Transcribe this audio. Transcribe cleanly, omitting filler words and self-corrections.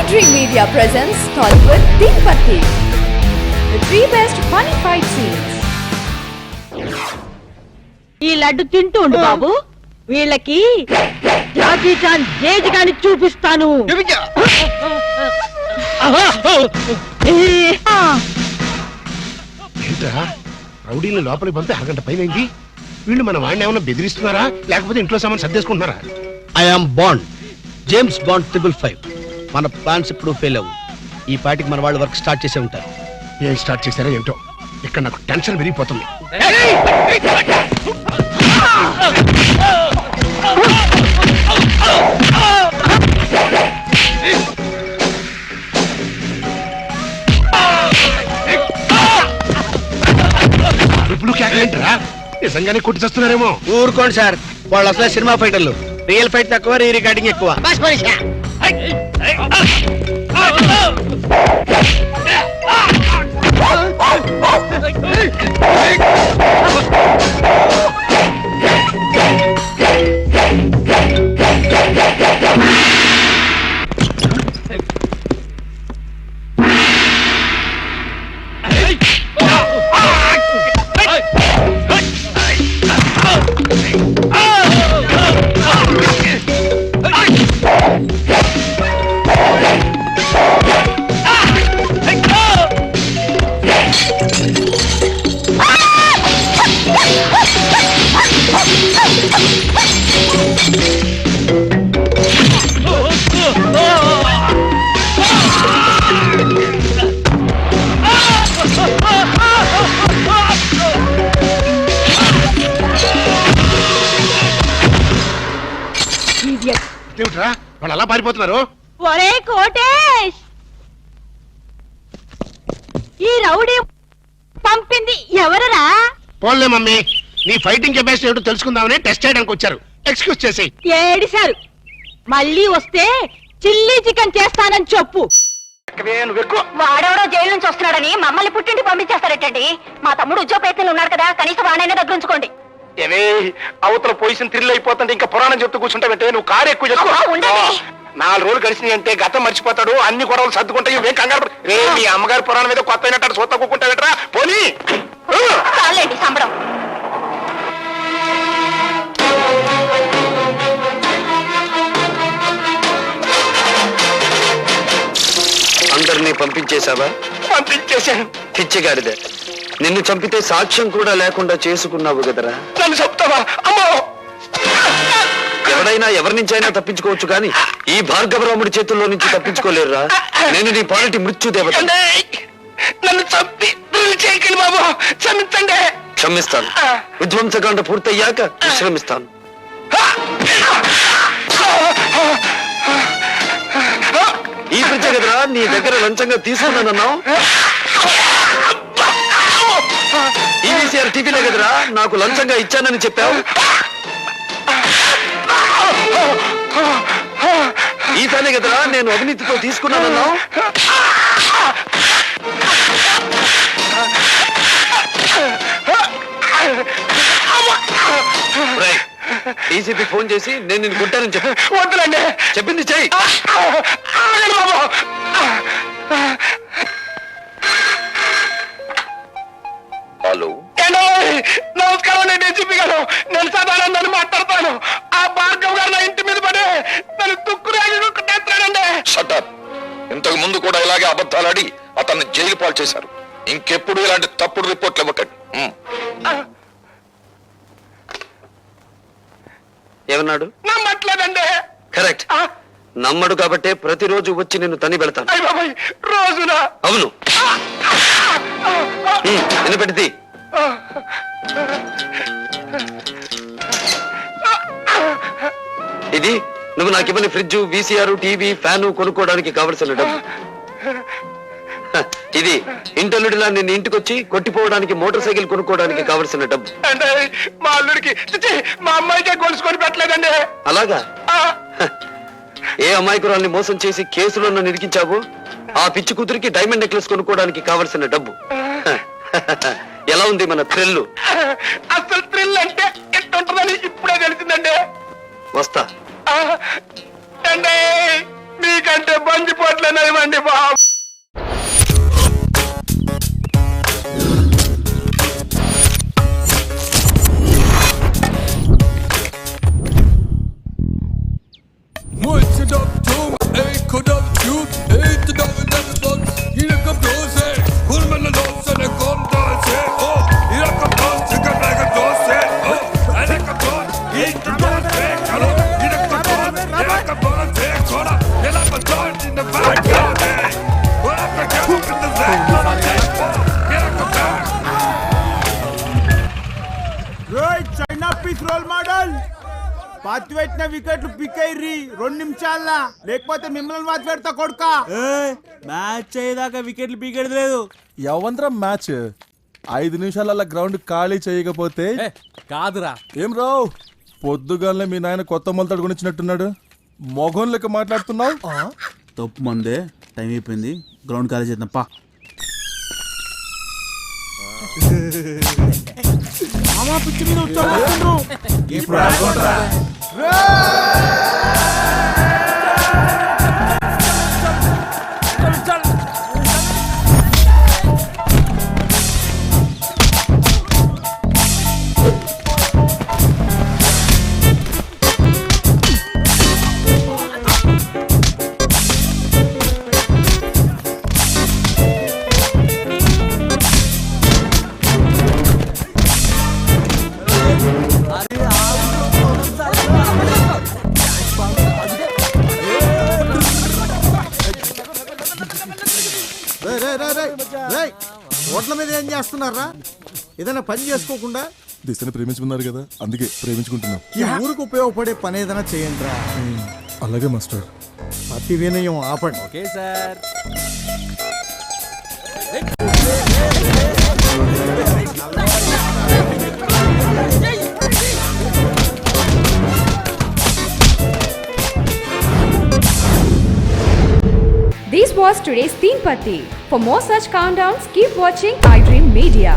Dream Media presents Tollywood Tirupati, the 3 best funny fight scenes. ఈ లడ్డు తింటూ ఉండు బాబు, వీళ్ళకి జాకీ చాన్ జేజ్ గాని చూపిస్తాను. ఏంట్రా రౌడీలు లోపలికి పంపి అరగంట పైన వీళ్ళు మన వాడిని ఏమైనా బెదిరిస్తున్నారా లేకపోతే ఇంట్లో సామాన్ సర్దేసుకుంటున్నారా? I'm Bond, James Bond 555. మన ప్లాన్స్ ఇప్పుడు ఫెయిల్ అవ్వు. ఈ పార్టీకి మన వాళ్ళు వర్క్ స్టార్ట్ చేసే ఉంటారు. ఏం స్టార్ట్ చేశారో ఏంటో, ఇక్కడ నాకు టెన్షన్ పెరిగిపోతుంది. ఇప్పుడు కేకలేంటరా? నిజంగానే కొట్టి చేస్తున్నారేమో. ఊరుకోండి సార్, వాళ్ళు అసలే సినిమా ఫైటర్లు. రియల్ ఫైట్ తక్కువ, రీ రికార్డింగ్ ఎక్కువ. వాళ్ళు అలా పారిపోతున్నారు. ఒరే కోటేష్, ఈ రౌడీ పంపింది ఎవరరా? పోన్లే మమ్మీ, నీ ఫైటింగ్ కెపాసిటీ ఏమిటో తెలుసుకుందామని టెస్ట్ చేయడానికి వచ్చారు. ఎక్స్క్యూజ్ చేసి ఏడిశారు. మళ్ళీ వస్తే చిల్లీ చికెన్ చేస్తానని చెప్పు. వాడెవడో జైలు నుంచి వస్తున్నాడని మమ్మల్ని పుట్టింటి పంపించేస్తారటండి. మా తమ్ముడు ఉద్యోగ ప్రయత్నాలు ఉన్నాడు కదా, కనీసం వాడైనా దగ్గర ఉంచుకోండి. ఏమే అవతల పొజిషన్ థ్రిల్ అయిపోతుంటే ఇంకా పురాణం చెప్తూ కూర్చుంటావంటే నువ్వు కారు ఎక్కువ చేసుకో. 4 రోజులు గడిచినాయి అంటే గతం మర్చిపోతాడు, అన్ని గొడవలు సర్దుకుంటాయి. ఏం కంగారు రే, మీ అమ్మగారి పురాణం మీద కొత్త అయినట్టు సొత్త కూకుంటావేట్రా. పోనీ చాలండి సంబడం. అందరినీ పంపించేశావా? పంపించేశాను. పిచ్చిగాడిదే, నిన్ను చంపితే సాక్ష్యం కూడా లేకుండా చేసుకున్నావు కదరా. నన్ను చెప్తావా? అమ్మో, ఎవడైనా ఎవరి నుంచి అయినా తప్పించుకోవచ్చు, కానీ ఈ భార్గవరాముడి చేతుల్లో నుంచి తప్పించుకోలేరురా. నేను నీ పాలిటి మృత్యు దేవత. నన్ను చంపి చేయకండి బాబు, క్షమించండి. క్షమిస్తాను. విధ్వంసకాండ పూర్తయ్యాక విశ్రమిస్తాను. ఈ పిచ్చ కదరా నీ దగ్గర లంచంగా తీసుకున్నానన్నావు. ఈవీసీఆర్ టీవీలే కదరా నాకు లంచంగా ఇచ్చానని చెప్పావు. ఈ తానే కదరా నేను అవినీతితో తీసుకున్నానన్నావు. డీసీపీ ఫోన్ చేసి నేను నిన్ను కొట్టానని చెప్పి. వద్దులండి, చెప్పింది చెయ్యి. హలో, నమస్కారం అండి డీసీపీ గారు. నేను సదానందని మాట్లాడతాను. ఆ భార్గవ్ గారు నా ఇంటి మీద పడి నన్ను తుక్కురాజుకుంటానండి. షటప్. ఇంతకు ముందు కూడా ఇలాగే అబద్ధాలాడి అతన్ని జైలు పాలు చేశారు. ఇంకెప్పుడు ఇలాంటి తప్పుడు రిపోర్ట్లు ఇవ్వకండి. ఏమన్నాడు? నమ్మట్లేదండి. కరెక్ట్, నమ్మడు కాబట్టే ప్రతిరోజు వచ్చి నిన్ను తని పెడతాను. రోజున? అవును. వినపెడితే ఇది నువ్వు నాకు ఇవ్వని ఫ్రిడ్జ్, వీసీఆర్, టీవీ, ఫ్యాను కొనుక్కోవడానికి కావలసిన డబ్బు. ఇది ఇంటల్లుడిలా నిన్ను ఇంటికొచ్చి కొట్టిపోవడానికి మోటార్ సైకిల్ కొనుక్కోవడానికి కావలసిన డబ్బు. అంటే మా అల్లుడికి మా అమ్మాయికే గొలుసుకొని పెట్టలేదండి. అలాగా? ఏ అమాయకురాల్ని మోసం చేసి కేసులో నన్ను ఇరికించావు, ఆ పిచ్చి కూతురికి డైమండ్ నెక్లెస్ కొనుక్కోవడానికి కావలసిన డబ్బు. ఎలా ఉంది మన థ్రిల్? అసలు థ్రిల్ అంటే ఎట్టుంటుందని ఇప్పుడే తెలిసిందండి. వస్తా. అంటే మీకంటే బంజిపోతే ఓట్లనే ఇవ్వండి బాబు. చైనా పీస్ రోల్ మోడల్ పాతి పెట్టిన వికెట్లు పిక్ అయ్యి 2 నిమిషాల లేకపోతే మిమ్మల్ని వాచ్ పెడతా కొడుక మ్యాచ్ అయ్యేదాకా వికెట్లు పీకెడు లేదు. యవంత్రం మ్యాచ్ 5 నిమిషాల గ్రౌండ్ ఖాళీ చేయకపోతే కాదురా ఏం రావు పొద్దుగాలనే మీ నాయన కొత్త మొలతాడు కొనిచ్చినట్టున్నాడు. మొగం లెక్క మాట్లాడుతున్నావు. తప్పు మందే టైం అయిపోయింది గ్రౌండ్ ఖాళీ చేద్దాం పా. పిచ్చి మీద ఓట్ల మీద ఏం చేస్తున్నారా? ఏదైనా పని చేసుకోకుండా దిశని ప్రేమించుకున్నారు కదా, అందుకే ప్రేమించుకుంటున్నాం. ఈ ఊరికి ఉపయోగపడే పని ఏదైనా చేయండి రా. అలాగే మాస్టర్. అతి వినయం ఆపండి. Okay sir. This was today's Teen Patti. For more such countdowns, keep watching iDream Media.